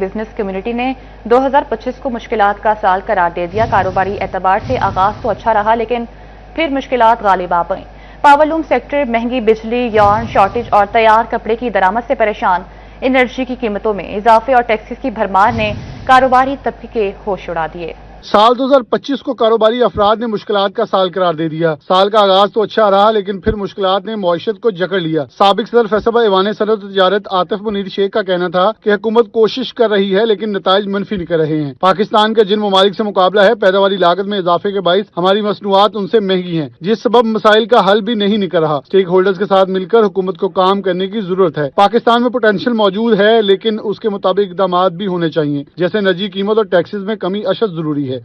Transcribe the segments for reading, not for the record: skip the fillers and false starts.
Business community نے 2025 کو مشکلات کا سال قرار دے دیا۔ کاروباری اعتبار سے آغاز تو اچھا رہا، لیکن پھر مشکلات غالب آ گئیں۔ پاورلوم سیکٹر مہنگی بجلی، یارن شارٹیج اور تیار کپڑے کی درآمد سے پریشان۔ انرجی کی قیمتوں میں اضافے اور ٹیکسز کی بھرمار نے کاروباری طبقے کے ہوش اڑا دیے۔ سال 2025 کو کاروباری افراد نے مشکلات کا سال قرار دے دیا۔ سال کا آغاز تو اچھا رہا، لیکن پھر مشکلات نے معیشت کو جکڑ لیا۔ سابق صدر فیصل ایوان صنعت و تجارت عاطف منیر شیخ کا کہنا تھا کہ حکومت کوشش کر رہی ہے، لیکن نتائج منفی نکل رہے ہیں۔ پاکستان کا جن ممالک سے مقابلہ ہے، پیداواری لاگت میں اضافے کے باعث ہماری مصنوعات ان سے مہنگی ہیں، جس سبب مسائل کا حل بھی نہیں نکل رہا۔ اسٹیک ہولڈرز کے ساتھ مل کر حکومت کو کام کرنے کی ضرورت ہے۔ پاکستان میں پوٹینشیل موجود ہے، لیکن اس کے مطابق اقدامات بھی ہونے چاہیے، جیسے انرجی قیمت اور ٹیکسز میں کمی اشد ضروری ہے۔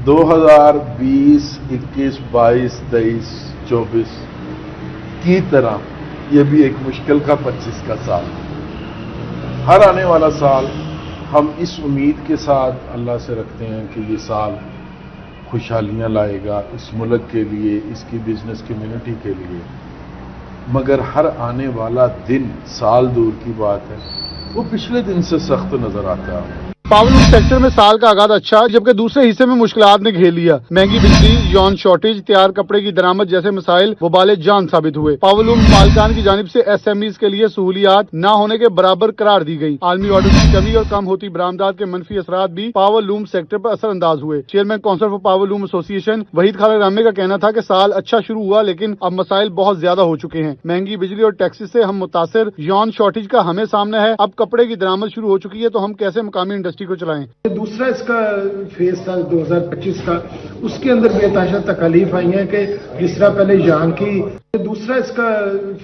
2020، 21، 22، 23، 24 کی طرح یہ بھی ایک مشکل کا 25 کا سال۔ ہر آنے والا سال ہم اس امید کے ساتھ اللہ سے رکھتے ہیں کہ یہ سال خوشحالیاں لائے گا اس ملک کے لیے، اس کی بزنس کمیونٹی کے لیے، مگر ہر آنے والا دن سال دور کی بات ہے، وہ پچھلے دن سے سخت نظر آتا ہے۔ پاورلوم سیکٹر میں سال کا آغاز اچھا، جبکہ دوسرے حصے میں مشکلات نے گھیر لیا۔ مہنگی بجلی، یارن شارٹیج، تیار کپڑے کی درآمد جیسے مسائل وبال جان ثابت ہوئے۔ پاورلوم مالکان کی جانب سے ایس ایم ایز کے لیے سہولیات نہ ہونے کے برابر قرار دی گئی۔ عالمی آرڈر کی کمی اور کم ہوتی برآمدات کے منفی اثرات بھی پاورلوم سیکٹر پر اثر انداز ہوئے۔ چیئرمین کونسل فار پاورلوم ایسوسی ایشن وحید خالد رحمے کا کہنا تھا کہ سال اچھا شروع ہوا، لیکن اب مسائل بہت زیادہ ہو چکے ہیں۔ مہنگی بجلی اور ٹیکسز سے ہم متاثر، یارن شارٹیج کا ہمیں سامنا ہے، اب کپڑے کی درآمد شروع ہو چکی ہے، تو ہم کیسے مقامی انڈسٹری کو چلائیں؟ دوسرا اس کا فیز تھا 2025 کا، اس کے اندر بے تحاشا تکالیف آئی ہیں کہ جس طرح پہلے یان کی دوسرا اس کا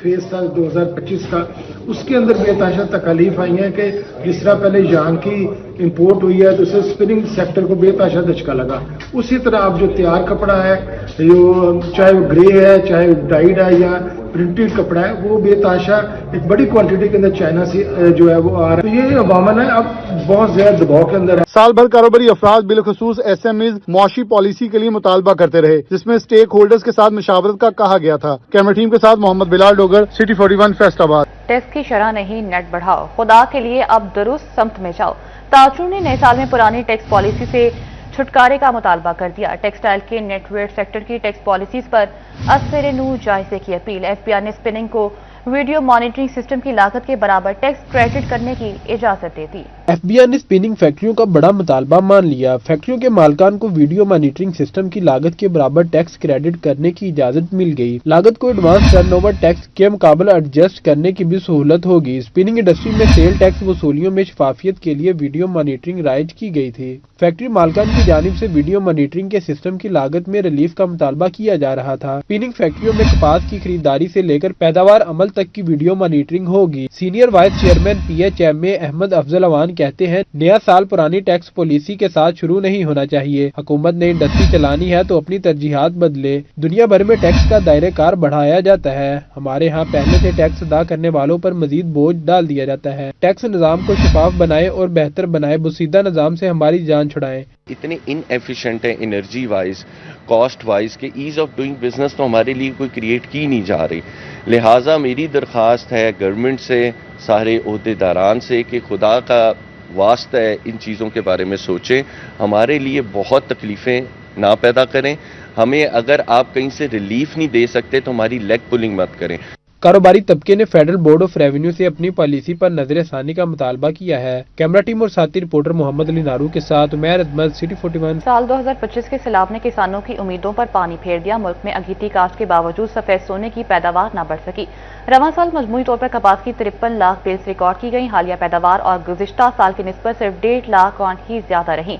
فیز تھا 2025 کا، اس کے اندر بے تحاشا تکالیف آئی ہیں کہ جس طرح پہلے یان کی امپورٹ ہوئی ہے تو اسے اسپننگ سیکٹر کو بے تحاشا دھچکا لگا۔ اسی طرح اب جو تیار کپڑا ہے، چاہے وہ گرے ہے، چاہے ڈائیڈ ہے یا پرنٹڈ کپڑا ہے، وہ بے تحاشا ایک بڑی کوانٹٹی کے اندر چائنا سے جو ہے وہ آ رہا ہے۔ یہ عوامل ہے اب بہت زیادہ دباؤ کے اندر ہے۔ سال بھر کاروباری افراد بالخصوص ایس ایم ایز معاشی پالیسی کے لیے مطالبہ کرتے رہے، جس میں اسٹیک ہولڈرز کے ساتھ مشاورت کا کہا گیا تھا۔ کیمرہ ٹیم کے ساتھ محمد بلال ڈوگر، سٹی 41 فیصل آباد۔ ٹیکس کی شرح نہیں، نیٹ بڑھاؤ، خدا کے لیے اب درست سمت میں جاؤ۔ تاجروں نے نئے سال میں پرانی ٹیکس پالیسی سے چھٹکارے کا مطالبہ کر دیا۔ ٹیکسٹائل کے نیٹ ویئر سیکٹر کی ٹیکس پالیسیز پر ازسر نور جائزے کی اپیل۔ ایف بی آئی نے اسپننگ کو ویڈیو مانیٹرنگ سسٹم کی لاگت کے برابر ٹیکس کریڈٹ کرنے کی اجازت دے دی۔ ایف بی آئی نے اسپننگ فیکٹریوں کا بڑا مطالبہ مان لیا۔ فیکٹریوں کے مالکان کو ویڈیو مانیٹرنگ سسٹم کی لاگت کے برابر ٹیکس کریڈٹ کرنے کی اجازت مل گئی۔ لاگت کو ایڈوانس ٹرن اوور ٹیکس کے مقابل ایڈجسٹ کرنے کی بھی سہولت ہوگی۔ اسپننگ انڈسٹری میں سیل ٹیکس وصولیوں میں شفافیت کے لیے ویڈیو مانیٹرنگ رائج کی گئی تھی۔ فیکٹری مالکان کی جانب سے ویڈیو مانیٹرنگ کے سسٹم کی لاگت میں ریلیف کا مطالبہ کیا جا رہا تھا۔ اسپننگ فیکٹریوں میں کپاس کی خریداری سے لے کر پیداوار عمل تک کی ویڈیو مانیٹرنگ ہوگی۔ Senior vice chairman P H M A Ahmad Afzal Awan کہتے ہیں، نیا سال پرانی ٹیکس پالیسی کے ساتھ شروع نہیں ہونا چاہیے۔ حکومت نے انڈسٹری چلانی ہے تو اپنی ترجیحات بدلے۔ دنیا بھر میں ٹیکس کا دائرہ کار بڑھایا جاتا ہے، ہمارے ہاں پہلے سے ٹیکس ادا کرنے والوں پر مزید بوجھ ڈال دیا جاتا ہے۔ ٹیکس نظام کو شفاف بنائے اور بہتر بنائے، بوسیدہ نظام سے ہماری جان چھڑائیں۔ اتنے ان ایفیشینٹ ہے انرجی وائز، کاسٹ وائز کہ ایز آف ڈوئنگ بزنس تو ہمارے لیے کوئی کریٹ کی نہیں جا رہی۔ لہٰذا میری درخواست ہے گورنمنٹ سے، سارے عہدیداران سے کہ خدا کا واسطہ ہے ان چیزوں کے بارے میں سوچیں، ہمارے لیے بہت تکلیفیں نہ پیدا کریں۔ ہمیں اگر آپ کہیں سے ریلیف نہیں دے سکتے تو ہماری لیگ پولنگ مت کریں۔ کاروباری طبقے نے فیڈرل بورڈ آف ریونیو سے اپنی پالیسی پر نظر ثانی کا مطالبہ کیا ہے۔ کیمرہ ٹیم اور ساتھی رپورٹر محمد علی نارو کے ساتھ عمیر احمد، سٹی 41۔ سال 2025 کے سیلاب نے کسانوں کی امیدوں پر پانی پھیر دیا۔ ملک میں اگیتی کاشت کے باوجود سفید سونے کی پیداوار نہ بڑھ سکی۔ رواں سال مجموعی طور پر کپاس کی 53 لاکھ بیلز ریکارڈ کی گئی۔ حالیہ پیداوار اور گزشتہ سال کی نسبت صرف 1.5 لاکھ کانٹ ہی زیادہ رہی۔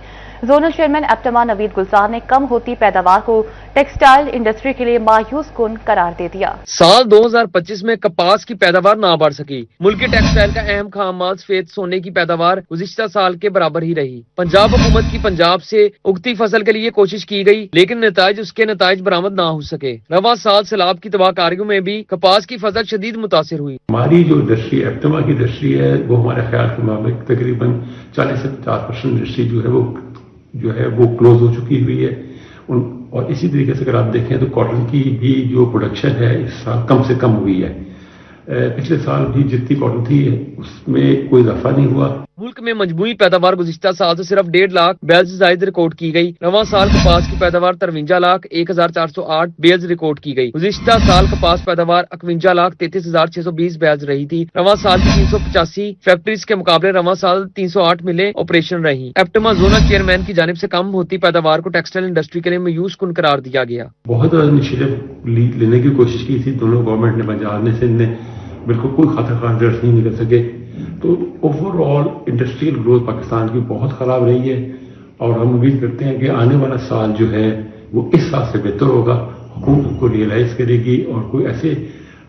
زونل چیئرمین ایپٹما نوید گلزار نے کم ہوتی پیداوار کو ٹیکسٹائل انڈسٹری کے لیے مایوس کن قرار دے دیا۔ سال 2025 میں کپاس کی پیداوار نہ بڑھ سکی۔ ملکی ٹیکسٹائل کا اہم خام مال سفید سونے کی پیداوار گزشتہ سال کے برابر ہی رہی۔ پنجاب حکومت کی پنجاب سے اگتی فصل کے لیے کوشش کی گئی، لیکن اس کے نتائج برآمد نہ ہو سکے۔ رواں سال سیلاب کی تباہ کاریوں میں بھی کپاس کی فصل شدید متاثر ہوئی۔ ہماری جو انڈسٹری ایپٹما کی انڈسٹری ہے، وہ ہمارے خیال کے مطابق تقریباً 40 سے 50% انڈسٹری جو ہے وہ کلوز ہو چکی ہوئی ہے۔ اور اسی طریقے سے اگر آپ دیکھیں تو کاٹن کی بھی جو پروڈکشن ہے اس سال کم سے کم ہوئی ہے۔ پچھلے سال بھی جتنی کاٹن تھی اس میں کوئی اضافہ نہیں ہوا. ملک میں مجموعی پیداوار گزشتہ سال سے صرف 1.5 لاکھ بیل سے زائد ریکارڈ کی گئی. رواں سال کپاس کی پیداوار 53,01,408 بیلز ریکارڈ کی گئی. گزشتہ سال کپاس پیداوار 51,33,620 بیلز رہی تھی. رواں سال کی 385 فیکٹریز کے مقابلے رواں سال 308 ملیں آپریشن رہی. ایپٹما زونل چیئرمین کی جانب سے کم ہوتی پیداوار کو ٹیکسٹائل انڈسٹری کے لیے مایوس کن قرار دیا گیا. بہت انیشیٹو لینے کی کوشش کی تھی دونوں گورنمنٹ نے، پنجاب نے، سندھ نے، بالکل کوئی خاطر خواہ رزلٹ نہیں نکل سکے. تو over all industrial growth Pakistan کی بہت خراب رہی ہے، اور ہم امید کرتے ہیں کہ آنے والا سال جو ہے وہ اس سال سے بہتر ہوگا. حکومت کو ریئلائز کرے گی اور کوئی ایسے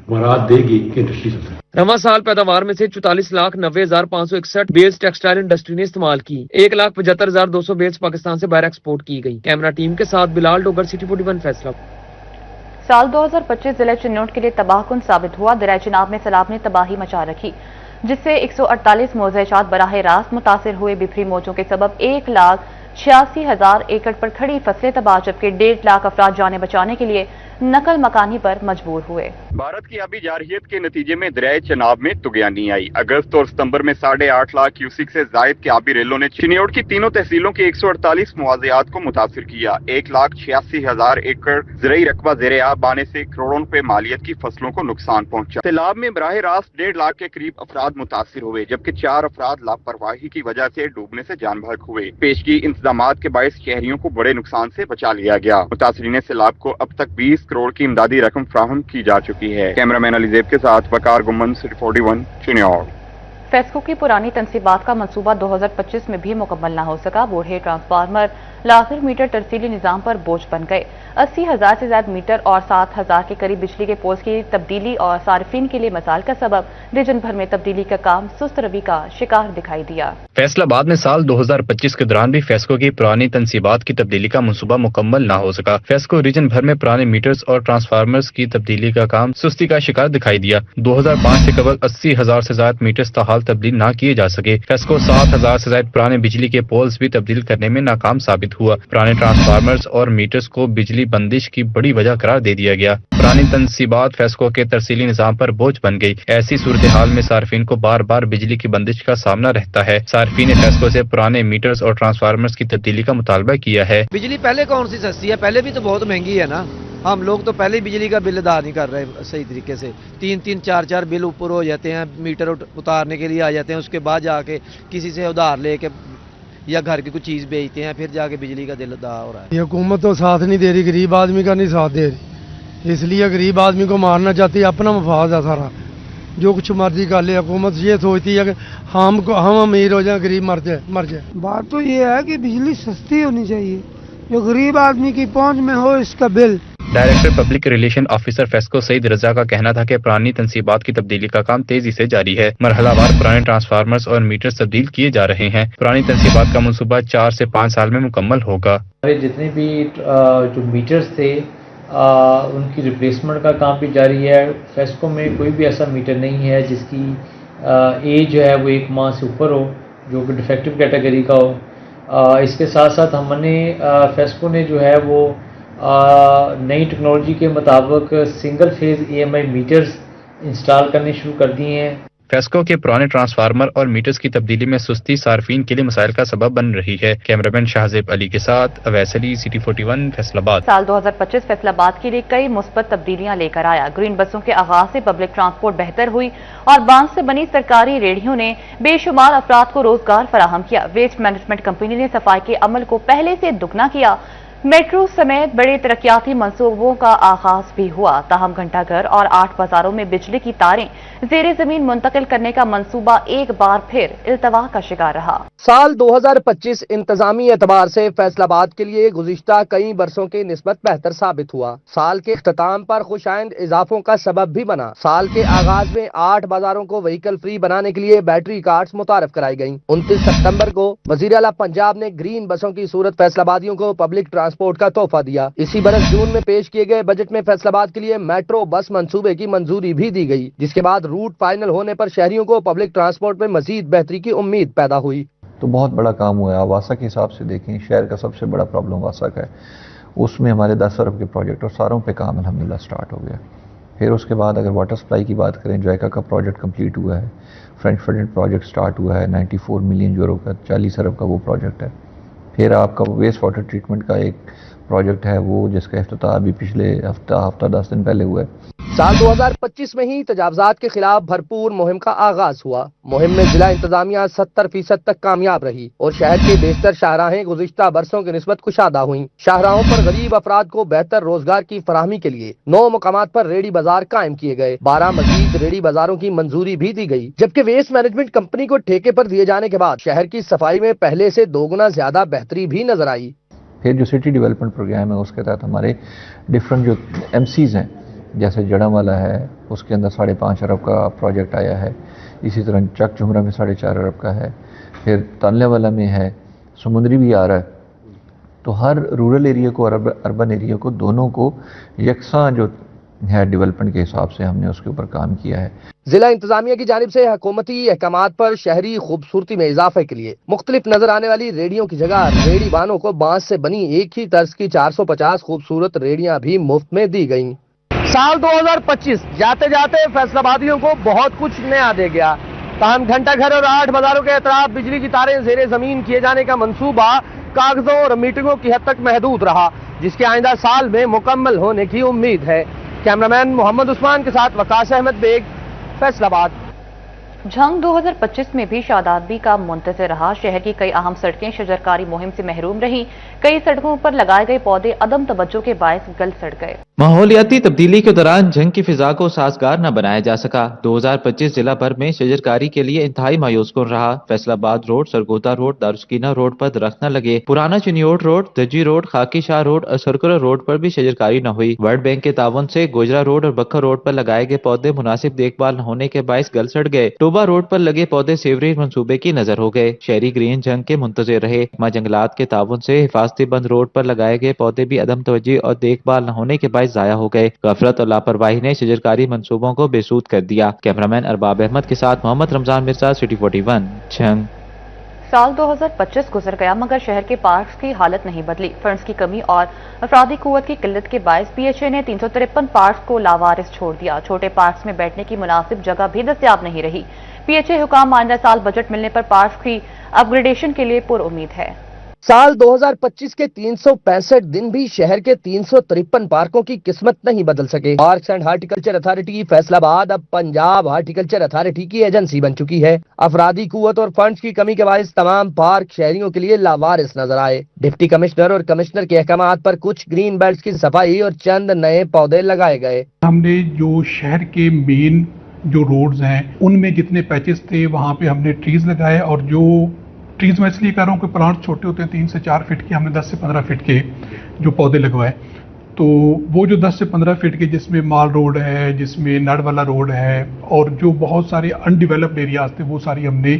مراد دے گی کہ انڈسٹری سب. رواں سال پیداوار میں سے 44,90,561 بیلز ٹیکسٹائل انڈسٹری نے استعمال کی. 1,75,200 بیلز پاکستان سے باہر ایکسپورٹ کی گئی. کیمرہ ٹیم کے ساتھ بلال ڈوگر، سٹی 41 فیصلہ. سال 2025 ضلع چنوٹ کے لیے تباہ کن ثابت ہوا. دریائے چناب میں سیلاب نے تباہی مچا رکھی، جس سے 148 موضوعات براہ راست متاثر ہوئے. بکھری موجوں کے سبب 1,86,000 ایکڑ پر کھڑی فصلیں تباہ، جبکہ 1.5 لاکھ افراد جانیں بچانے کے لیے نقل مکانی پر مجبور ہوئے. بھارت کی آبی جارحیت کے نتیجے میں دریائے چناب میں طغیانی آئی. اگست اور ستمبر میں 8.5 لاکھ کیوسک سے زائد کے آبی ریلوں نے چنیوٹ کی تینوں تحصیلوں کے 148 مواضعات کو متاثر کیا. 1,86,000 ایکڑ زرعی رقبہ زیر آب آنے سے کروڑوں روپے مالیت کی فصلوں کو نقصان پہنچا. سیلاب میں براہ راست 1.5 لاکھ کے قریب افراد متاثر ہوئے، جبکہ 4 افراد لاپرواہی کی وجہ سے ڈوبنے سے جان بحق ہوئے. پیشگی انتظامات کے باعث شہریوں کو بڑے نقصان سے بچا لیا گیا. متاثرین سیلاب کو اب تک 20 کروڑ کی امدادی رقم فراہم کی جا چکی ہے. کیمرہ مین علی زیب کے ساتھ وقار گمن، سٹی 41 چنیوٹ. فیسکو کی پرانی تنصیبات کا منصوبہ 2025 میں بھی مکمل نہ ہو سکا. بوڑھے ٹرانسفارمر لاخر میٹر ترسیلی نظام پر بوجھ بن گئے. 80,000 سے زائد میٹر اور 7,000 کے قریب بجلی کے پولز کی تبدیلی اور صارفین کے لیے مسائل کا سبب ریجن بھر میں تبدیلی کا کام سست روی کا شکار دکھائی دیا. فیصل آباد میں سال 2025 کے دوران بھی فیسکو کی پرانی تنصیبات کی تبدیلی کا منصوبہ مکمل نہ ہو سکا. فیسکو ریجن بھر میں پرانے میٹرز اور ٹرانسفارمرز کی تبدیلی کا کام سستی کا شکار دکھائی دیا. 2005 سے قبل 80,000 سے زائد میٹرز تاحال تبدیل نہ کیے جا سکے. فیسکو 7,000 سے زائد پرانے بجلی کے پولز بھی تبدیل کرنے میں ناکام ثابت ہوا. پرانے ٹرانسفارمرز اور میٹرز کو بجلی بندش کی بڑی وجہ قرار دے دیا گیا. پرانی تنصیبات فیسکو کے ترسیلی نظام پر بوجھ بن گئی. ایسی صورتحال میں صارفین کو بار بار بجلی کی بندش کا سامنا رہتا ہے. صارفین نے فیسکو سے پرانے میٹرز اور ٹرانسفارمرز کی تبدیلی کا مطالبہ کیا ہے. بجلی پہلے کون سی سستی ہے؟ پہلے بھی تو بہت مہنگی ہے نا. ہم لوگ تو پہلے بجلی کا بل ادا نہیں کر رہے صحیح طریقے سے. 3-4 بل اوپر ہو جاتے ہیں، میٹر اتارنے کے لیے آ جاتے ہیں، اس کے بعد جا کے کسی سے ادھار لے کے یا گھر کی کوئی چیز بیچتے ہیں، پھر جا کے بجلی کا بل ادا ہو رہا ہے. یہ حکومت تو ساتھ نہیں دے رہی، غریب آدمی کا نہیں ساتھ دے رہی، اس لیے غریب آدمی کو مارنا چاہتی ہے. اپنا مفاد ہے سارا، جو کچھ مرضی کر لے. حکومت یہ سوچتی ہے کہ ہم امیر ہو جائیں، غریب مر جائے. بات تو یہ ہے کہ بجلی سستی ہونی چاہیے، جو غریب آدمی کی پہنچ میں ہو اس کا bill. Director public relation officer FESCO Saeed Raza کا کہنا تھا کہ پرانی تنصیبات کی تبدیلی کا کام تیزی سے جاری ہے. مرحلہ وار پرانے ٹرانسفارمرز اور میٹرز تبدیل کیے جا رہے ہیں. پرانی تنصیبات کا منصوبہ 4 سے 5 سال میں مکمل ہوگا. جتنے بھی جو میٹرز تھے ان کی ریپلیسمنٹ کا کام بھی جاری ہے. فیسکو میں کوئی بھی ایسا میٹر نہیں ہے جس کی ایج جو ہے وہ 1 ماہ سے اوپر ہو، جو کہ ڈیفیکٹو کیٹیگری کا ہو. اس کے ساتھ ساتھ ہم نے فیسکو نے جو ہے وہ نئی ٹیکنالوجی کے مطابق single phase EMI meters install کرنے شروع کر دیے ہیں. فیسکو کے پرانے ٹرانسفارمر اور میٹرز کی تبدیلی میں سستی صارفین کے لیے مسائل کا سبب بن رہی ہے. کیمرامین شاہزیب علی کے ساتھ اویس علی، سٹی 41 فیصل آباد. سال 2025 فیصل آباد کے لیے کئی مثبت تبدیلیاں لے کر آیا. گرین بسوں کے آغاز سے پبلک ٹرانسپورٹ بہتر ہوئی اور بانس سے بنی سرکاری ریڑھیوں نے بے شمار افراد کو روزگار فراہم کیا. ویسٹ مینجمنٹ کمپنی نے صفائی کے عمل کو پہلے سے دگنا کیا. میٹرو سمیت بڑے ترقیاتی منصوبوں کا آغاز بھی ہوا. تاہم گھنٹہ گھر اور 8 بازاروں میں بجلی کی تاریں زیر زمین منتقل کرنے کا منصوبہ ایک بار پھر التوا کا شکار رہا. سال 2025 انتظامی اعتبار سے فیصل آباد کے لیے گزشتہ کئی برسوں کی نسبت بہتر ثابت ہوا. سال کے اختتام پر خوش آئند اضافوں کا سبب بھی بنا. سال کے آغاز میں 8 بازاروں کو وہیکل فری بنانے کے لیے بیٹری کارڈز متعارف کرائی گئیں. 29 ستمبر کو وزیر اعلیٰ پنجاب نے گرین بسوں کی صورت فیصل آبادیوں کو پبلک ٹرانسپورٹ کا تحفہ دیا. اسی برس جون میں پیش کیے گئے بجٹ میں فیصل آباد کے لیے میٹرو بس منصوبے کی منظوری بھی دی گئی، جس کے بعد روٹ فائنل ہونے پر شہریوں کو پبلک ٹرانسپورٹ میں مزید بہتری کی امید پیدا ہوئی. تو بہت بڑا کام ہوا ہے. واسا کے حساب سے دیکھیں، شہر کا سب سے بڑا پرابلم واسا کا ہے. اس میں ہمارے 10 ارب کے پروجیکٹ اور ساروں پہ کام الحمدللہ سٹارٹ ہو گیا. پھر اس کے بعد اگر واٹر سپلائی کی بات کریں، جائکا کا پروجیکٹ کمپلیٹ ہوا ہے، فرینچ فیڈنٹ پروجیکٹ سٹارٹ ہوا ہے 94 ملین یورو کا، 40 ارب کا وہ پروجیکٹ ہے۔ پھر آپ کا ویسٹ واٹر ٹریٹمنٹ کا ایک پروجیکٹ ہے وہ جس کا افتتاح ابھی پچھلے ہفتہ 10 دن پہلے ہوا ہے۔ سال 2025 میں ہی تجاوزات کے خلاف بھرپور مہم کا آغاز ہوا۔ مہم میں ضلع انتظامیہ 70% تک کامیاب رہی اور شہر کے بیشتر شاہراہیں گزشتہ برسوں کی نسبت کشادہ ہوئیں۔ شاہراہوں پر غریب افراد کو بہتر روزگار کی فراہمی کے لیے 9 مقامات پر ریڑی بازار قائم کیے گئے، 12 مزید ریڑی بازاروں کی منظوری بھی دی گئی، جبکہ ویسٹ مینجمنٹ کمپنی کو ٹھیکے پر دیے جانے کے بعد شہر کی صفائی میں پہلے سے 2 گنا زیادہ بہتری بھی نظر آئی۔ پھر جو سٹی ڈیولپمنٹ پروگرام ہے اس کے تحت ہمارے ڈفرنٹ جو MCs ہیں، جیسے جڑم والا ہے اس کے اندر 5.5 ارب کا پروجیکٹ آیا ہے، اسی طرح چک جمرہ میں 4.5 ارب کا ہے، پھر تانلے والا میں ہے، سمندری بھی آ رہا ہے۔ تو ہر رورل ایریا کو اور اربن ایریا کو دونوں کو یکساں جو ہے ڈیولپمنٹ کے حساب سے ہم نے اس کے اوپر کام کیا ہے۔ ضلع انتظامیہ کی جانب سے حکومتی احکامات پر شہری خوبصورتی میں اضافے کے لیے مختلف نظر آنے والی ریڑیوں کی جگہ ریڑی بانوں کو بانس سے بنی ایک ہی طرز کی 450 خوبصورت ریڑیاں بھی مفت میں دی گئیں۔ سال 2025 جاتے جاتے فیصل آبادیوں کو بہت کچھ نیا دے گیا، تاہم گھنٹہ گھر اور 8 بازاروں کے اطراف بجلی کی تاریں زیر زمین کیے جانے کا منصوبہ کاغذوں اور میٹنگوں کی حد تک محدود رہا، جس کے آئندہ سال میں مکمل ہونے کی امید ہے۔ کیمرامین محمد عثمان کے ساتھ وقاص احمد بیگ، فیصل آباد۔ جھنگ 2025 میں بھی شادابی کا منتظر رہا۔ شہر کی کئی اہم سڑکیں شجرکاری مہم سے محروم رہیں، کئی سڑکوں پر لگائے گئے پودے عدم توجہ کے باعث گل سڑ گئے۔ ماحولیاتی تبدیلی کے دوران جنگ کی فضا کو سازگار نہ بنایا جا سکا۔ 2025 ضلع بھر میں شجرکاری کے لیے انتہائی مایوس کن رہا۔ فیصل آباد روڈ، سرگودا روڈ، دارالسکینہ روڈ پر درخت نہ لگے، پرانا چنیوٹ روڈ، دجی روڈ، خاکی شاہ روڈ اور سرکلر روڈ پر بھی شجرکاری نہ ہوئی۔ ورلڈ بینک کے تعاون سے گوجرا روڈ اور بکھر روڈ پر لگائے گئے پودے مناسب دیکھ بھال نہ ہونے کے باعث گل سڑ گئے۔ ٹوبا روڈ پر لگے پودے سیوریج منصوبے کی نظر ہو گئے۔ شہری گرین جنگ کے منتظر رہے۔ محکمہ جنگلات کے تعاون سے حفاظتی بند روڈ پر لگائے گئے پودے بھی عدم توجہ اور دیکھ بھال نہ ہونے کے باعث ضائع ہو گئے۔ غفلت اور لاپرواہی نے شجرکاری منصوبوں کو بے سود کر دیا۔ کیمرامین ارباب احمد کے ساتھ محمد رمضان مرزا، سٹی 41، جھنگ۔ سال 2025 گزر گیا مگر شہر کے پارکس کی حالت نہیں بدلی۔ فنڈز کی کمی اور افرادی قوت کی قلت کے باعث PHA نے 353 پارکس کو لاوارث چھوڑ دیا۔ چھوٹے پارکس میں بیٹھنے کی مناسب جگہ بھی دستیاب نہیں رہی۔ PHA حکام آئندہ سال بجٹ ملنے پر پارکس کی اپ گریڈیشن کے لیے پر امید ہے۔ سال 2025 کے 365 دن بھی شہر کے 353 پارکوں کی قسمت نہیں بدل سکے۔ Parks and horticulture authority Faisal آباد اب پنجاب ہارٹیکلچر اتھارٹی کی ایجنسی بن چکی ہے۔ افرادی قوت اور فنڈز کی کمی کے باعث تمام پارک شہریوں کے لیے لاوارث نظر آئے۔ ڈپٹی کمشنر اور کمشنر کے احکامات پر کچھ گرین بیلٹس کی صفائی اور چند نئے پودے لگائے گئے۔ ہم نے جو شہر کے مین جو روڈز ہیں ان میں جتنے پیچز تھے وہاں پہ ہم نے ٹریز لگائے، اور جو ٹریز میں اس لیے کہہ رہا ہوں کہ پلانٹ چھوٹے ہوتے ہیں 3 سے 4 فٹ کے، ہم نے 10 سے 15 فٹ کے جو پودے لگوائے۔ تو وہ جو 10 سے 15 فٹ کے جس میں مال روڈ ہے، جس میں نڑ والا روڈ ہے، اور جو بہت سارے ان ڈیولپڈ ایریاز تھے وہ ساری ہم نے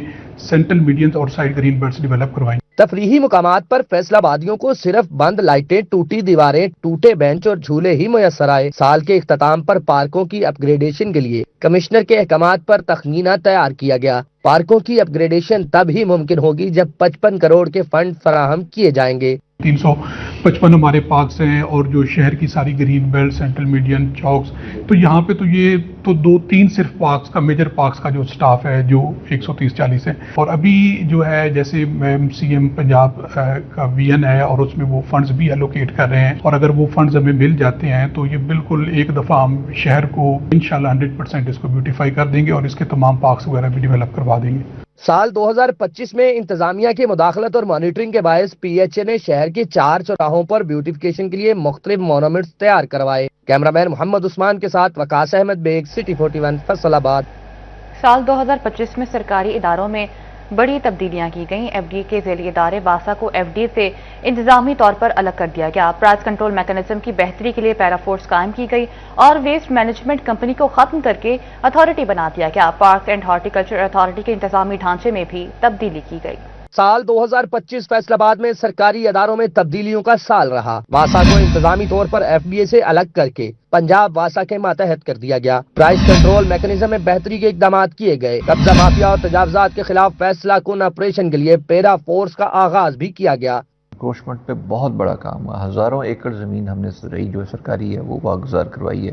سینٹرل میڈینز اور سائڈ گرین بیلٹس ڈیولپ کروائیں۔ تفریحی مقامات پر فیصل آبادیوں کو صرف بند لائٹیں، ٹوٹی دیواریں، ٹوٹے بینچ اور جھولے ہی میسر آئے۔ سال کے اختتام پر پارکوں کی اپ گریڈیشن کے لیے کمشنر کے احکامات پر تخمینہ تیار کیا گیا۔ پارکوں کی اپ گریڈیشن تب ہی ممکن ہوگی جب 55 کروڑ کے فنڈ فراہم کیے جائیں گے۔ 355 ہمارے پارکس ہیں، اور جو شہر کی ساری گرین بیلٹ، سینٹرل میڈین، چوکس، تو یہاں پہ تو یہ تو 2-3 صرف پارکس کا، میجر پارکس کا جو سٹاف ہے جو 130-40 ہے، اور ابھی جو ہے جیسے CM پنجاب کا VN ہے اور اس میں وہ فنڈز بھی الوکیٹ کر رہے ہیں، اور اگر وہ فنڈز ہمیں مل جاتے ہیں تو یہ بالکل ایک دفعہ ہم شہر کو انشاءاللہ 100% اس کو بیوٹیفائی کر دیں گے اور اس کے تمام پارکس وغیرہ بھی ڈیولپ کروا دیں گے۔ سال 2025 میں انتظامیہ کی مداخلت اور مانیٹرنگ کے باعث PHA نے شہر کے 4 چوراہوں پر بیوٹیفیکیشن کے لیے مختلف مونومنٹس تیار کروائے۔ کیمرامین محمد عثمان کے ساتھ وقاص احمد بیگ، سٹی 41، فیصل آباد۔ سال 2025 میں سرکاری اداروں میں بڑی تبدیلیاں کی گئیں۔ FD کے ذیلی ادارے واسا کو FD سے انتظامی طور پر الگ کر دیا گیا۔ پرائز کنٹرول میکانزم کی بہتری کے لیے پیرا فورس قائم کی گئی اور ویسٹ مینجمنٹ کمپنی کو ختم کر کے اتھارٹی بنا دیا گیا۔ پارکس اینڈ ہارٹیکلچر اتھارٹی کے انتظامی ڈھانچے میں بھی تبدیلی کی گئی۔ سال 2025 فیصل آباد میں سرکاری اداروں میں تبدیلیوں کا سال رہا۔ واسا کو انتظامی طور پر FDA سے الگ کر کے پنجاب واسا کے ماتحت کر دیا گیا۔ پرائز کنٹرول میکانزم میں بہتری کے اقدامات کیے گئے۔ قبضہ مافیا اور تجاوزات کے خلاف فیصلہ کن آپریشن کے لیے پیرا فورس کا آغاز بھی کیا گیا۔ انکروچمنٹ پہ بہت بڑا کام ہوا، ہزاروں ایکڑ زمین ہم نے زرعی جو سرکاری ہے وہ واگزار کروائی ہے،